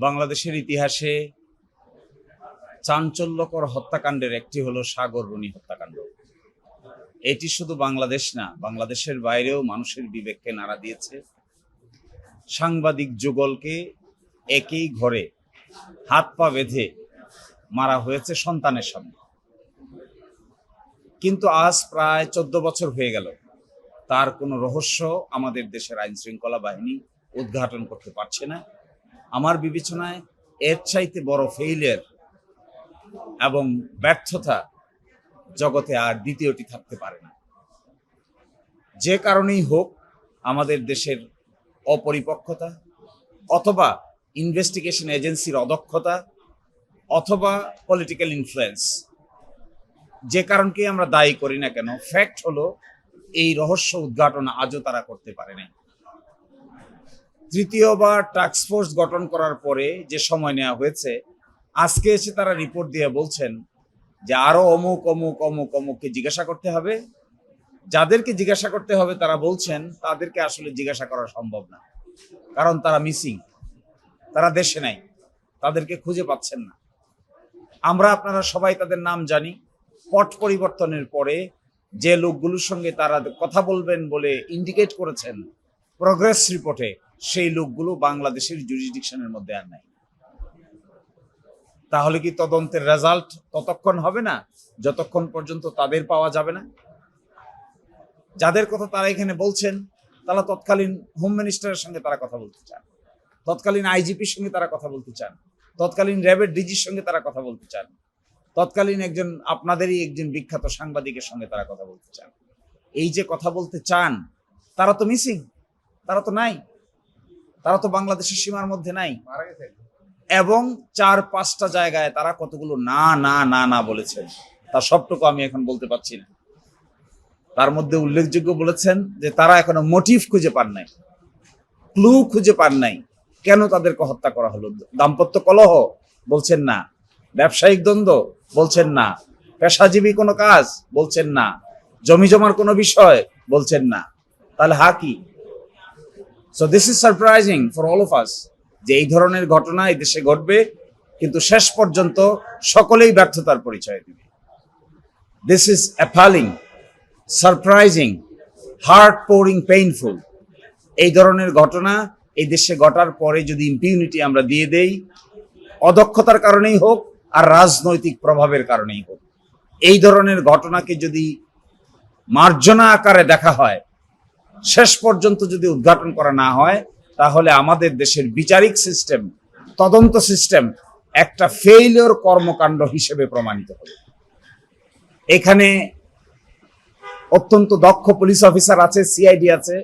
বাংলাদেশের ইতিহাসে চাঞ্চল্যকর হত্যাকাণ্ডের একটি হলো সাগররুনি হত্যাকাণ্ড। এটি শুধু বাংলাদেশ না, বাংলাদেশের বাইরেও মানুষের বিবেককে নাড়া দিয়েছে। সাংবাদিক যুগলকে একই ঘরে হাত পা বেঁধে মারা হয়েছে সন্তানের সামনে। কিন্তু আজ প্রায় 14 বছর হয়ে গেল, তার কোনো রহস্য আমাদের দেশের আইন শৃঙ্খলা বাহিনী উদ্ঘাটন করতে পারছে না। আমার বিবেচনায় এর চাইতে বড় ফেইলিয়ার এবং ব্যর্থতা জগতে আর দ্বিতীয়টি থাকতে পারে না। যে কারণেই হোক, আমাদের দেশের অপরিপক্কতা অথবা ইনভেস্টিগেশন এজেন্সির অদক্ষতা অথবা পলিটিক্যাল ইনফ্লুয়েন্স, যে কারণকে আমরা দায়ী করি না কেন, ফ্যাক্ট হলো এই রহস্য উদ্ঘাটন আজও তারা করতে পারে নাই। তৃতীয়বার টাস্কফোর্স গঠন করার পরে যে সময় নেওয়া হয়েছে, আজকে এসে তারা রিপোর্ট দিয়ে বলছেন যে আরো অমুক অমুক অমুক অমুককে জিজ্ঞাসা করতে হবে। যাদেরকে জিজ্ঞাসা করতে হবে তারা বলছেন তাদেরকে আসলে জিজ্ঞাসা করা সম্ভব না, কারণ তারা মিসিং, তারা দেশে নাই, তাদেরকে খুঁজে পাচ্ছেন না। আমরা আপনারা সবাই তাদের নাম জানি। পট পরিবর্তনের পরে যে লোকগুলোর সঙ্গে তারা কথা বলবেন বলে ইন্ডিকেট করেছেন প্রগ্রেস রিপোর্টে, সেই লোকগুলো বাংলাদেশের জুরিসডিকশনের মধ্যে আর নাই। তাহলে কি তদন্তের রেজাল্ট ততক্ষণ হবে না যতক্ষণ পর্যন্ত তাদের পাওয়া যাবে না? যাদের কথা তারা এখানে বলছেন, তারা তৎকালীন হোম মিনিস্টারের সঙ্গে তারা কথা বলতে চান, তৎকালীন আইজিপির সঙ্গে তারা কথা বলতে চান, তৎকালীন র্যাবের ডিজির সঙ্গে তারা কথা বলতে চান, তৎকালীন একজন আপনাদেরই একজন বিখ্যাত সাংবাদিকের সঙ্গে তারা কথা বলতে চান। এই যে কথা বলতে চান, তারা তো মিসিং, তারা তো নাই, তারা তো বাংলাদেশের সীমার মধ্যে নাই। এবং 4-5টা জায়গায় তারা কতগুলো না না না না বলেছেন, তার সবটুকু আমি এখন বলতে পারছি না। তার মধ্যে উল্লেখযোগ্য বলেছেন যে তারা এখনো মোটিভ খুঁজে পান নাই, ক্লু খুঁজে পান নাই কেন তাদেরকে হত্যা করা হলো। দাম্পত্য কলহ বলছেন না, ব্যবসায়িক দ্বন্দ্ব বলছেন না, পেশাজীবী কোনো কাজ বলছেন না, জমি জমার কোনো বিষয় বলছেন না। তাহলে কি? So this is surprising for all of us যে এই ধরনের ঘটনা এই দেশে ঘটবে, কিন্তু শেষ পর্যন্ত সকলেই ব্যর্থতার পরিচয় দিবে। This is appalling, surprising, heart pouring, painful. এই ধরনের ঘটনা এই দেশে ঘটার পরে যদি ইম্পিউনিটি আমরা দিয়ে দেই, অদক্ষতার কারণেই হোক আর রাজনৈতিক প্রভাবের কারণেই হোক, এই ধরনের ঘটনাকে যদি মার্জনা আকারে দেখা হয়, শেষ পর্যন্ত যদি উদ্ঘাটন করা না হয়, তাহলে আমাদের দেশের বিচারিক সিস্টেম, তদন্ত সিস্টেম একটা ফেইলিওর কর্মকাণ্ড হিসেবে প্রমাণিত হবে। এখানে অত্যন্ত দক্ষ পুলিশ অফিসার আছে, সিআইডি আছে,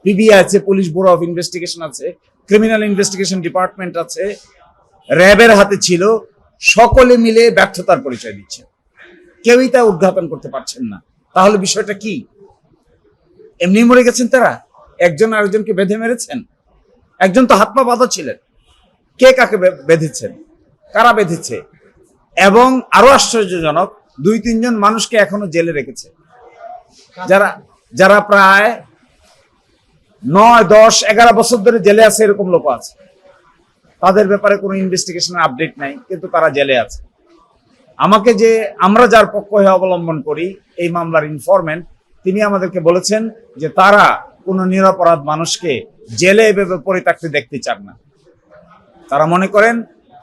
পিবিআই আছে, পুলিশ ব্যুরো অফ ইনভেস্টিগেশন আছে, ক্রিমিনাল ইনভেস্টিগেশন ডিপার্টমেন্ট আছে, র্যাবের হাতে ছিল। সকলে মিলে ব্যর্থতার পরিচয় দিচ্ছে, কেউই তা উদ্ঘাটন করতে পারছেন না। তাহলে বিষয়টা কি? এমনি মরে গেছেন তারা? একজন আরেকজনকে বেঁধে মেরেছেন? একজন তো হাত পা বাঁধা ছিলেন, কে কাকে বেঁধেছেন, কারা বেঁধেছে? এবং আরো আশ্চর্যজনক, 2-3 জন মানুষকে এখনো জেলে রেখেছে, যারা প্রায় 9, 10, 11 বছর ধরে জেলে আছে। এরকম লোক আছে, তাদের ব্যাপারে কোনো ইনভেস্টিগেশনের আপডেট নাই, কিন্তু তারা জেলে আছে। আমরা যার পক্ষ হয়ে অবলম্বন করি, এই মামলার ইনফরমেন্ট, তিনি আমাদেরকে বলেছেন যে তারা কোনো নিরপরাধ মানুষকে জেলে এভাবে পড়ে থাকতে দেখতে চান না। তারা মনে করেন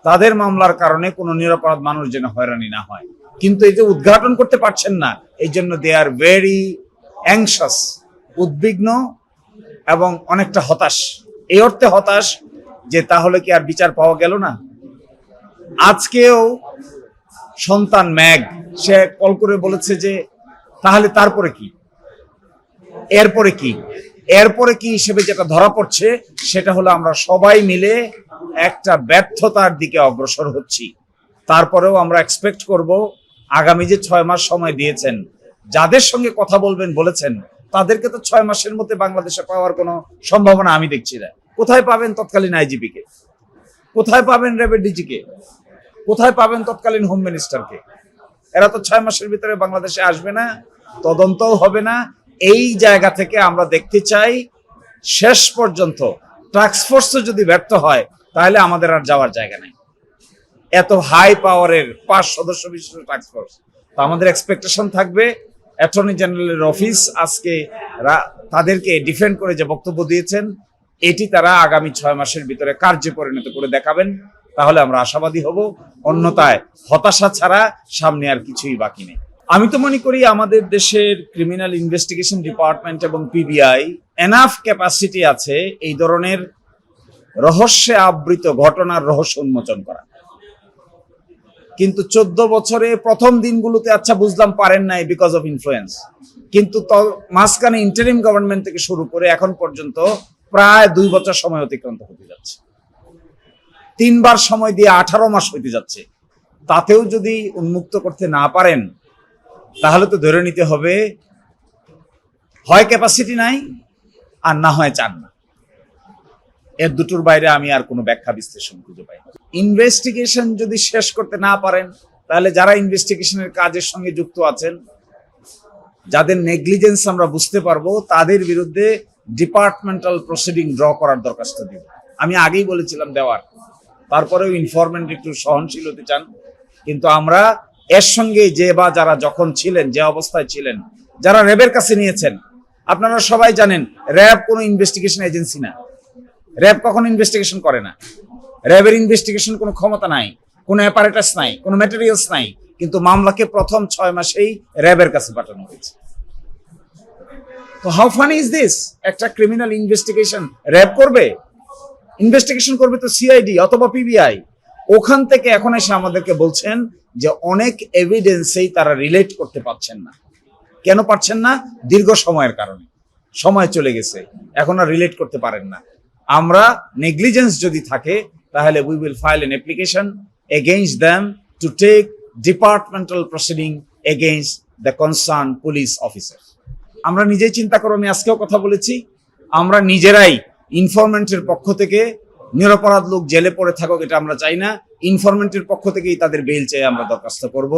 তাদের মামলার কারণে কোনো নিরপরাধ মানুষ যেন হয়রানি না হয়, কিন্তু এই যে উদ্ঘাটন করতে পারছেন না, এই জন্য দে আর ভেরি অ্যাংশাস, উদ্বিগ্ন এবং অনেকটা হতাশ। এই অর্থে হতাশ যে তাহলে কি আর বিচার পাওয়া গেল না? আজকেও সন্তান ম্যাগ সে কল করে বলেছে যে তাহলে তারপরে কি, এরপরে কি? এরপরে কি হিসেবে যেটা ধরা পড়ছে সেটা হলো আমরা সবাই মিলে একটা ব্যর্থতার দিকে অগ্রসর হচ্ছি। তারপরেও আমরা এক্সপেক্ট করব আগামী যে 6 মাস সময় দিয়েছেন, যাদের সঙ্গে কথা বলবেন বলেছেন, তাদেরকে তো 6 মাসের মধ্যে বাংলাদেশে পাওয়ার কোনো সম্ভাবনা আমি দেখছি না। কোথায় পাবেন তৎকালীন আইজিপি কে? কোথায় পাবেন র্যাবের ডিজিকে? কোথায় পাবেন তৎকালীন হোম মিনিস্টারকে? এরা তো 6 মাসের ভিতরে বাংলাদেশে আসবে না, তদন্তও হবে না। এই জায়গা থেকে আমরা দেখতে চাই শেষ পর্যন্ত টাস্কফোর্স যদি ব্যর্থ হয়, তাহলে আমাদের আর যাওয়ার জায়গা নেই। এত হাই পাওয়ারের 5 সদস্য বিশিষ্ট টাস্ক ফোর্স, তো আমাদের এক্সপেকটেশন থাকবে অ্যাটর্নি জেনারেলের অফিস আজকে তাদেরকে ডিফেন্ড করে যে বক্তব্য দিয়েছেন এটি তারা আগামী 6 মাসের ভিতরে কার্যে পরিণত করে দেখাবেন, তাহলে আমরা আশাবাদী হব। অন্যথায় হতাশা ছাড়া সামনে আর কিছুই বাকি নেই। আমি তো মনে করি আমাদের দেশের ক্রিমিনাল ইনভেস্টিগেশন ডিপার্টমেন্ট এবং পিবিআই এনাফ ক্যাপাসিটি আছে এই ধরনের রহস্যে আবৃত ঘটনার রহস্য উন্মোচন করা। কিন্তু 14 বছরে প্রথম দিনগুলোতে আচ্ছা বুঝলাম পারেন নাই বিকজ অফ ইনফ্লুয়েন্স, কিন্তু মাঝখানে ইন্টারিম গভর্নমেন্ট থেকে শুরু করে এখন পর্যন্ত প্রায় 2 বছর সময় অতিক্রান্ত হতে যাচ্ছে, 3 বার সময় দিয়ে 18 মাস হতে যাচ্ছে। তাতেও যদি উন্মুক্ত করতে না পারেন তাহলে তো ধরে নিতে হবে হয় ক্যাপাসিটি নাই আর না হয় চান না। এর দুটোর বাইরে আমি আর কোনো ব্যাখ্যা বিশ্লেষণ খুঁজে পাই না। ইনভেস্টিগেশন যদি শেষ করতে না পারেন তাহলে যারা ইনভেস্টিগেশনের কাজের সঙ্গে যুক্ত আছেন, যাদের নেগলিজেন্স আমরা বুঝতে পারবো, তাদের বিরুদ্ধে ডিপার্টমেন্টাল প্রসিডিং ড্র করার দরখাস্ত দিব। আমি আগেই বলেছিলাম দেওয়ার, তারপরেও ইনফরমেন্ট একটু সহনশীল হতে চান। কিন্তু আমরা এর সঙ্গে যে বা যারা যখন ছিলেন, যে অবস্থায় ছিলেন, যারা র্যাবের কাছে নিয়েছেন, আপনারা সবাই জানেন র্যাব কোনো ইনভেস্টিগেশন এজেন্সি না। র্যাব কখনো ইনভেস্টিগেশন করে না। র্যাবের ইনভেস্টিগেশন কোনো ক্ষমতা নাই, কোনো অ্যাপারেটাস নাই, কোনো ম্যাটেরিয়ালস নাই, কিন্তু মামলাকে প্রথম 6 মাসেই র্যাবের কাছে পাঠানো হয়েছে। তো হাউ ফানি ইজ দিস? একটা ক্রিমিনাল ইনভেস্টিগেশন র্যাব করবে? ইনভেস্টিগেশন করবে তো সিআইডি অথবা পিবিআই। ওখান থেকে এখন এসে আমাদেরকে বলছেন যে অনেক এভিডেন্সেই তারা রিলেট করতে পারছেন না। কেন পারছেন না? দীর্ঘ সময়ের কারণে। সময় চলে গেছে, এখন আর রিলেট করতে পারেন না। আমরা নেগলিজেন্স যদি থাকে তাহলে we will file an application against them to take departmental proceeding against the concern police officer. আমরা নিজেই চিন্তা করো, আমি আজকেও কথা বলেছি, আমরা নিজেরাই ইনফরমেন্টের পক্ষ থেকে নিরপরাধ লোক জেলে পড়ে থাকুক এটা আমরা চাই না। ইনফরমেন্টের পক্ষ থেকেই তাদের বেইল চেয়ে আমরা দরখাস্ত করব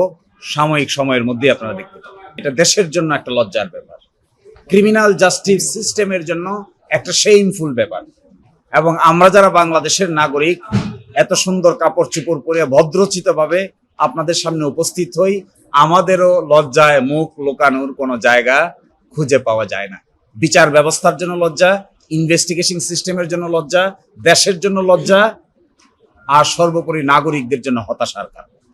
সাময়িক সময়ের মধ্যে। আপনারা দেখতে পাবেন এটা দেশের জন্য একটা লজ্জার ব্যাপার, ক্রিমিনাল জাস্টিস সিস্টেমের জন্য একটা শেমফুল ব্যাপার। এবং আমরা যারা বাংলাদেশের নাগরিক এত সুন্দর কাপড় চোপড় পরে ভদ্রচিতভাবে আপনাদের সামনে উপস্থিত হই, আমাদেরও লজ্জায় মুখ লুকানোর কোনো জায়গা খুঁজে পাওয়া যায় না। বিচার ব্যবস্থার জন্য লজ্জা, ইনভেস্টিগেশন সিস্টেমের জন্য লজ্জা, দেশের জন্য লজ্জা, আর সর্বোপরি নাগরিকদের জন্য হতাশার কারণ।